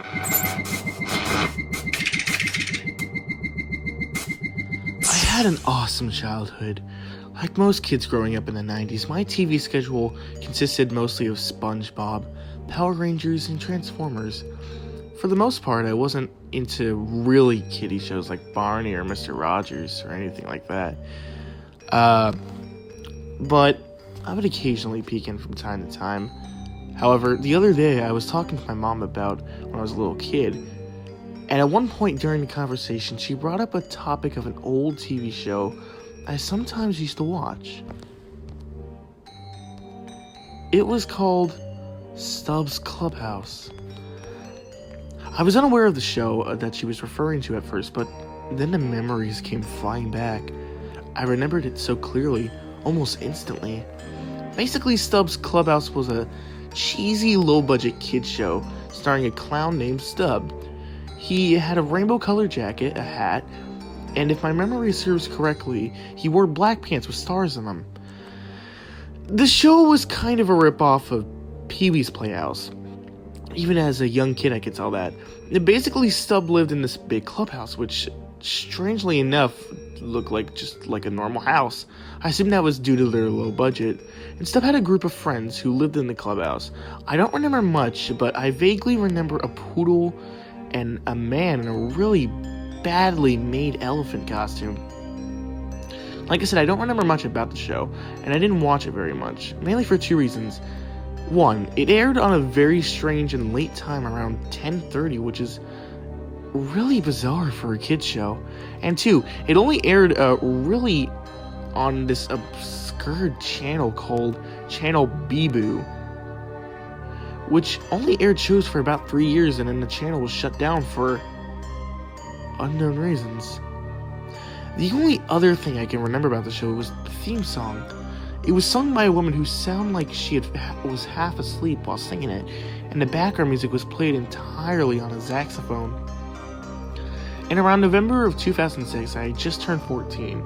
I had an awesome childhood. Like most kids growing up in the 90s, my TV schedule consisted mostly of SpongeBob, Power Rangers, and Transformers. For the most part, I wasn't into really kiddie shows like Barney or Mr. Rogers or anything like that. But I would occasionally peek in from time to time. However, the other day I was talking to my mom about when I was a little kid, and at one point during the conversation, she brought up a topic of an old TV show I sometimes used to watch. It was called Stubbs Clubhouse. I was unaware of the show that she was referring to at first, but then the memories came flying back. I remembered it so clearly, almost instantly. Basically, Stubbs Clubhouse was a cheesy, low-budget kids show starring a clown named Stubbs. He had a rainbow-colored jacket, a hat, and if my memory serves correctly, he wore black pants with stars in them. The show was kind of a rip-off of Pee-wee's Playhouse. Even as a young kid, I could tell that. Basically, Stubbs lived in this big clubhouse, which, strangely enough, looked like just like a normal house. I assume that was due to their low budget. And Stubbs had a group of friends who lived in the clubhouse. I don't remember much, but I vaguely remember a poodle and a man in a really badly made elephant costume. Like I said, I don't remember much about the show, and I didn't watch it very much, mainly for two reasons. One, it aired on a very strange and late time around 10:30, which is really bizarre for a kid's show. And two, it only aired really on this obscure channel called Channel Beboo, which only aired shows for about 3 years, and then the channel was shut down for unknown reasons. The only other thing I can remember about the show was the theme song. It was sung by a woman who sounded like she was half asleep while singing it, and the background music was played entirely on a saxophone. And around November of 2006, I had just turned 14,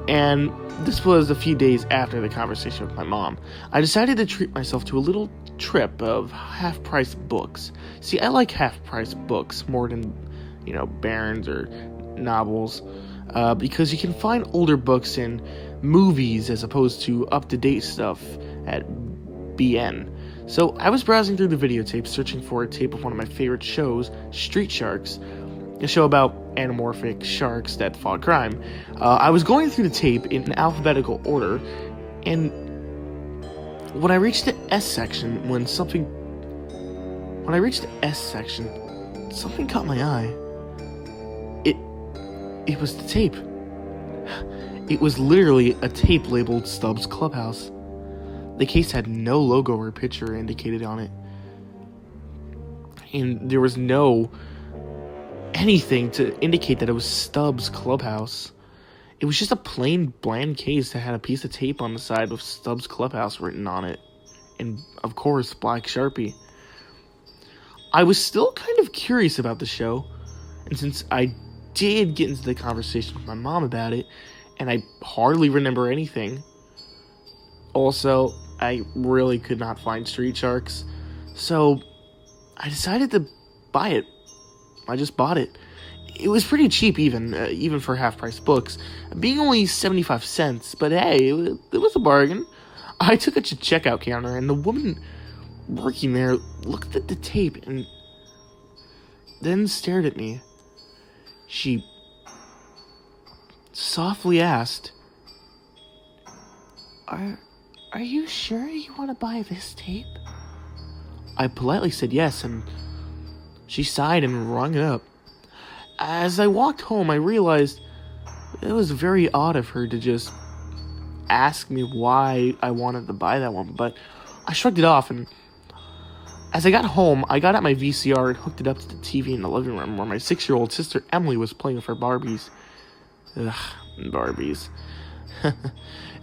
and this was a few days after the conversation with my mom. I decided to treat myself to a little trip of half-price books. See, I like half-price books more than, Barron's or novels, because you can find older books in movies as opposed to up-to-date stuff at BN. So I was browsing through the videotapes, searching for a tape of one of my favorite shows, Street Sharks, a show about anamorphic sharks that fought crime. I was going through the tape in alphabetical order, and when I reached the S section, something caught my eye. It was the tape. It was literally a tape labeled Stubbs Clubhouse. The case had no logo or picture indicated on it, and there was no anything to indicate that it was Stubbs Clubhouse. It was just a plain, bland case that had a piece of tape on the side with Stubbs Clubhouse written on it, and of course, black Sharpie. I was still kind of curious about the show, and since I did get into the conversation with my mom about it, and I hardly remember anything. Also, I really could not find Street Sharks, so I decided to buy it. I just bought it. It was pretty cheap even for half-price books, being only 75 cents, but hey, it was a bargain. I took it to checkout counter, and the woman working there looked at the tape and then stared at me. She softly asked, Are you sure you want to buy this tape? I politely said yes, and she sighed and rung it up. As I walked home, I realized it was very odd of her to just ask me why I wanted to buy that one, but I shrugged it off, and as I got home, I got out my VCR and hooked it up to the TV in the living room where my 6-year-old sister Emily was playing with her Barbies. Ugh, Barbies.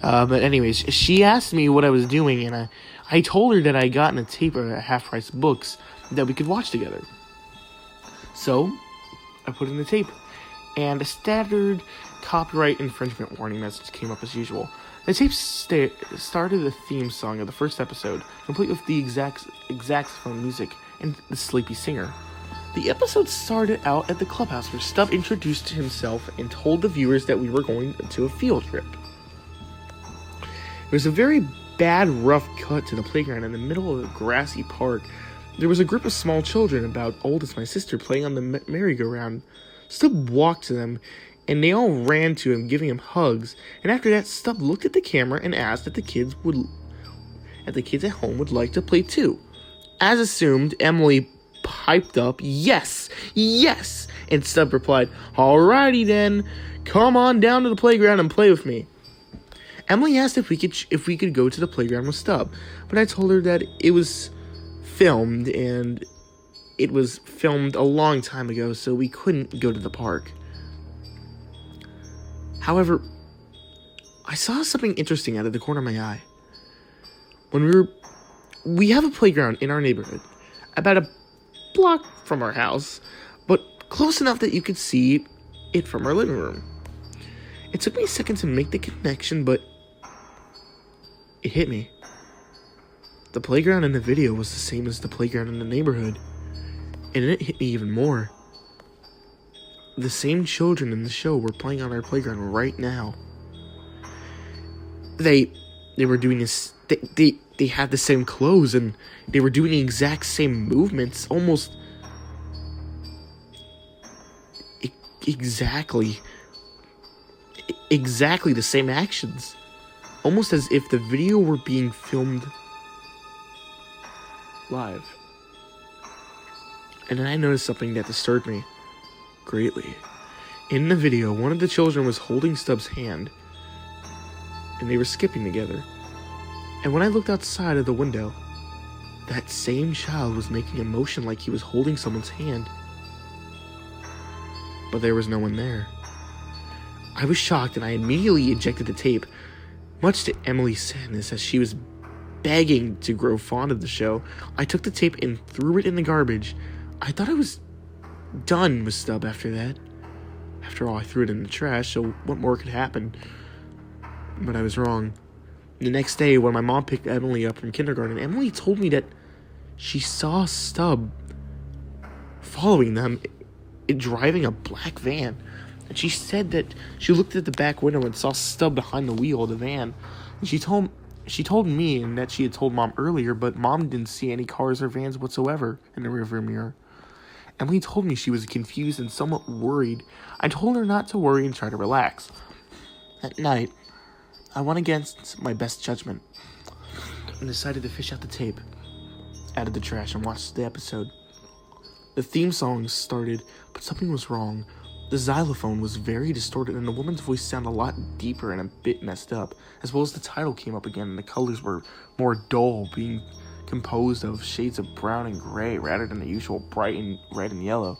But anyways, she asked me what I was doing, and I told her that I gotten a tape of half-price books that we could watch together. So, I put in the tape, and a standard copyright infringement warning message came up as usual. The tape started the theme song of the first episode, complete with the exact saxophone music and the sleepy singer. The episode started out at the clubhouse where Stubb introduced himself and told the viewers that we were going to a field trip. It was a very bad, rough cut to the playground in the middle of a grassy park. There was a group of small children about old as my sister playing on the merry-go-round. Stubb walked to them, and they all ran to him, giving him hugs. And after that, Stubb looked at the camera and asked if the kids at home would like to play too. As assumed, Emily piped up, "Yes, yes!" And Stubb replied, "Alrighty then, come on down to the playground and play with me." Emily asked if we could go to the playground with Stubb, but I told her that it was filmed, and it was filmed a long time ago, so we couldn't go to the park. However, I saw something interesting out of the corner of my eye. We have a playground in our neighborhood, about a block from our house, but close enough that you could see it from our living room. It took me a second to make the connection, but it hit me. The playground in the video was the same as the playground in the neighborhood, and it hit me even more. The same children in the show were playing on our playground right now. They were doing this. They had the same clothes, and they were doing the exact same movements, almost exactly the same actions, almost as if the video were being filmed live. And then I noticed something that disturbed me greatly. In the video, one of the children was holding Stubbs' hand, and they were skipping together. And when I looked outside of the window, that same child was making a motion like he was holding someone's hand. But there was no one there. I was shocked, and I immediately ejected the tape, much to Emily's sadness as she was begging to grow fond of the show. I took the tape and threw it in the garbage. I thought I was done with Stubb after that. After all, I threw it in the trash, so what more could happen? But I was wrong. The next day, when my mom picked Emily up from kindergarten, Emily told me that she saw Stubb following them, driving a black van. And she said that she looked at the back window and saw Stubb behind the wheel of the van. And she told me, and that she had told Mom earlier, but Mom didn't see any cars or vans whatsoever in the rearview mirror. Emily told me she was confused and somewhat worried. I told her not to worry and try to relax. At night, I went against my best judgment and decided to fish out the tape out of the trash and watch the episode. The theme song started, but something was wrong. The xylophone was very distorted, and the woman's voice sounded a lot deeper and a bit messed up, as well as the title came up again, and the colors were more dull, being composed of shades of brown and gray rather than the usual bright and red and yellow.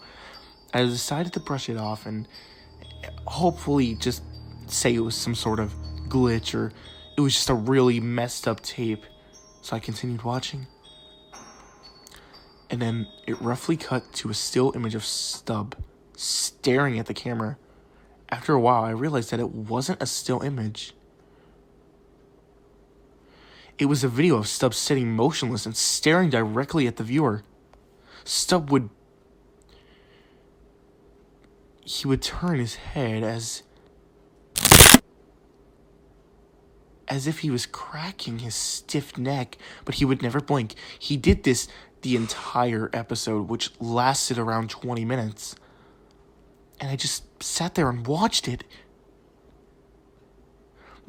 I decided to brush it off and hopefully just say it was some sort of glitch or it was just a really messed up tape. So I continued watching. And then it roughly cut to a still image of Stubb staring at the camera. After a while, I realized that it wasn't a still image. It was a video of Stubb sitting motionless and staring directly at the viewer. Stubb would turn his head as if he was cracking his stiff neck, but he would never blink. He did this the entire episode, which lasted around 20 minutes. And I just sat there and watched it.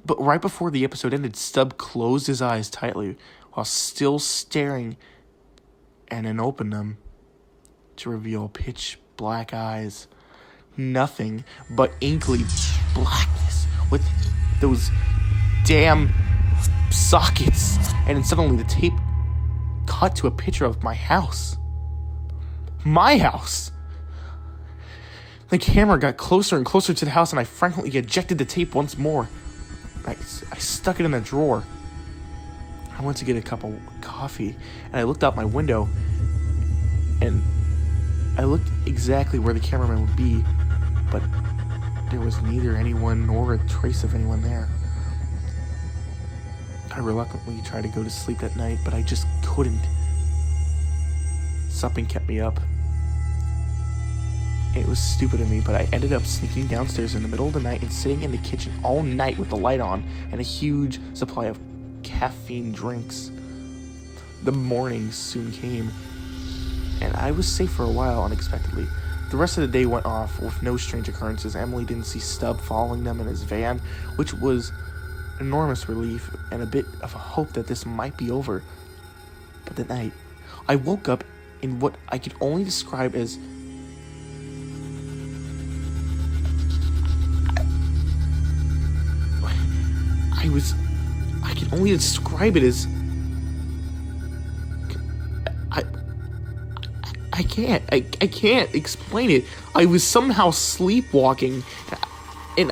But right before the episode ended, Stubb closed his eyes tightly while still staring and then opened them to reveal pitch black eyes. Nothing but inkly blackness with those damn sockets. And then suddenly the tape cut to a picture of my house. My house! The camera got closer and closer to the house, and I frankly ejected the tape once more. I stuck it in a drawer. I went to get a cup of coffee, and I looked out my window, and I looked exactly where the cameraman would be, but there was neither anyone nor a trace of anyone there. I reluctantly tried to go to sleep that night, but I just couldn't. Something kept me up. It was stupid of me, but I ended up sneaking downstairs in the middle of the night and sitting in the kitchen all night with the light on and a huge supply of caffeine drinks. The morning soon came, and I was safe for a while unexpectedly. The rest of the day went off with no strange occurrences. Emily didn't see Stubb following them in his van, which was enormous relief and a bit of a hope that this might be over. But that night, I woke up in what I could only describe as I can only describe it as I can't explain it. I was somehow sleepwalking, and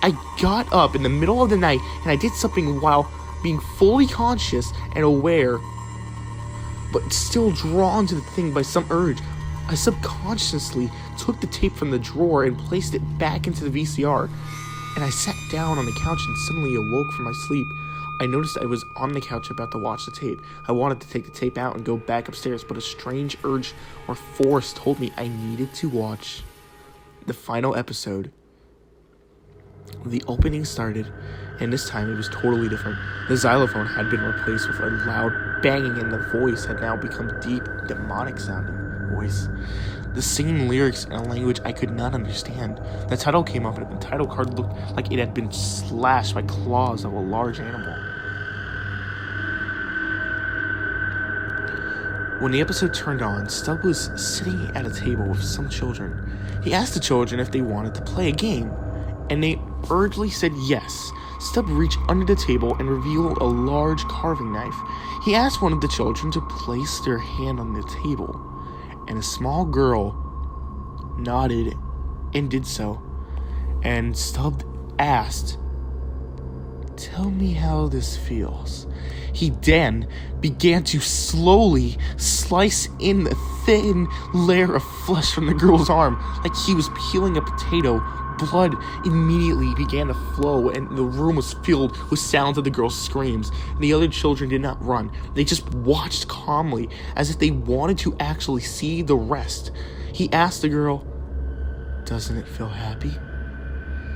I got up in the middle of the night and I did something while being fully conscious and aware, but still drawn to the thing by some urge. I subconsciously took the tape from the drawer and placed it back into the VCR, and I sat down on the couch and suddenly awoke from my sleep. I noticed I was on the couch about to watch the tape. I wanted to take the tape out and go back upstairs, but a strange urge or force told me I needed to watch the final episode. The opening started, and this time it was totally different. The xylophone had been replaced with a loud banging, and the voice had now become deep, demonic sounding voice. The singing lyrics in a language I could not understand. The title came up, and the title card looked like it had been slashed by claws of a large animal. When the episode turned on, Stubb was sitting at a table with some children. He asked the children if they wanted to play a game, and they urgently said yes. Stubb reached under the table and revealed a large carving knife. He asked one of the children to place their hand on the table, and a small girl nodded and did so. And Stubb asked, "Tell me how this feels." He then began to slowly slice in a thin layer of flesh from the girl's arm, like he was peeling a potato. Blood immediately began to flow, and the room was filled with sounds of the girl's screams. And the other children did not run. They just watched calmly, as if they wanted to actually see the rest. He asked the girl, "Doesn't it feel happy?"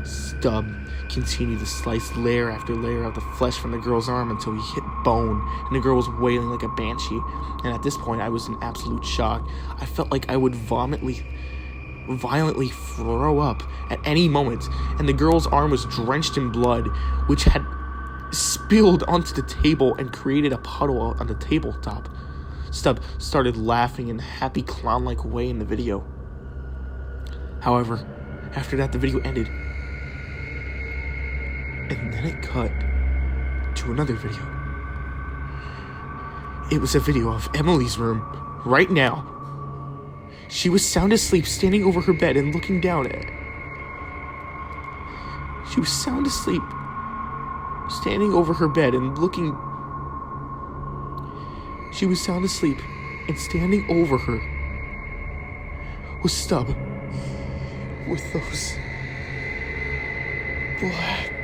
Stubb continued to slice layer after layer of the flesh from the girl's arm until he hit bone, and the girl was wailing like a banshee. And at this point, I was in absolute shock. I felt like I would violently throw up at any moment, and the girl's arm was drenched in blood, which had spilled onto the table and created a puddle on the tabletop. Stubb started laughing in a happy clown-like way in the video. However, after that, the video ended, and then it cut to another video. It was a video of Emily's room right now. She was sound asleep, standing over her bed and looking down at it. She was sound asleep, standing over her bed and looking. She was sound asleep, and standing over her was Stubb with those black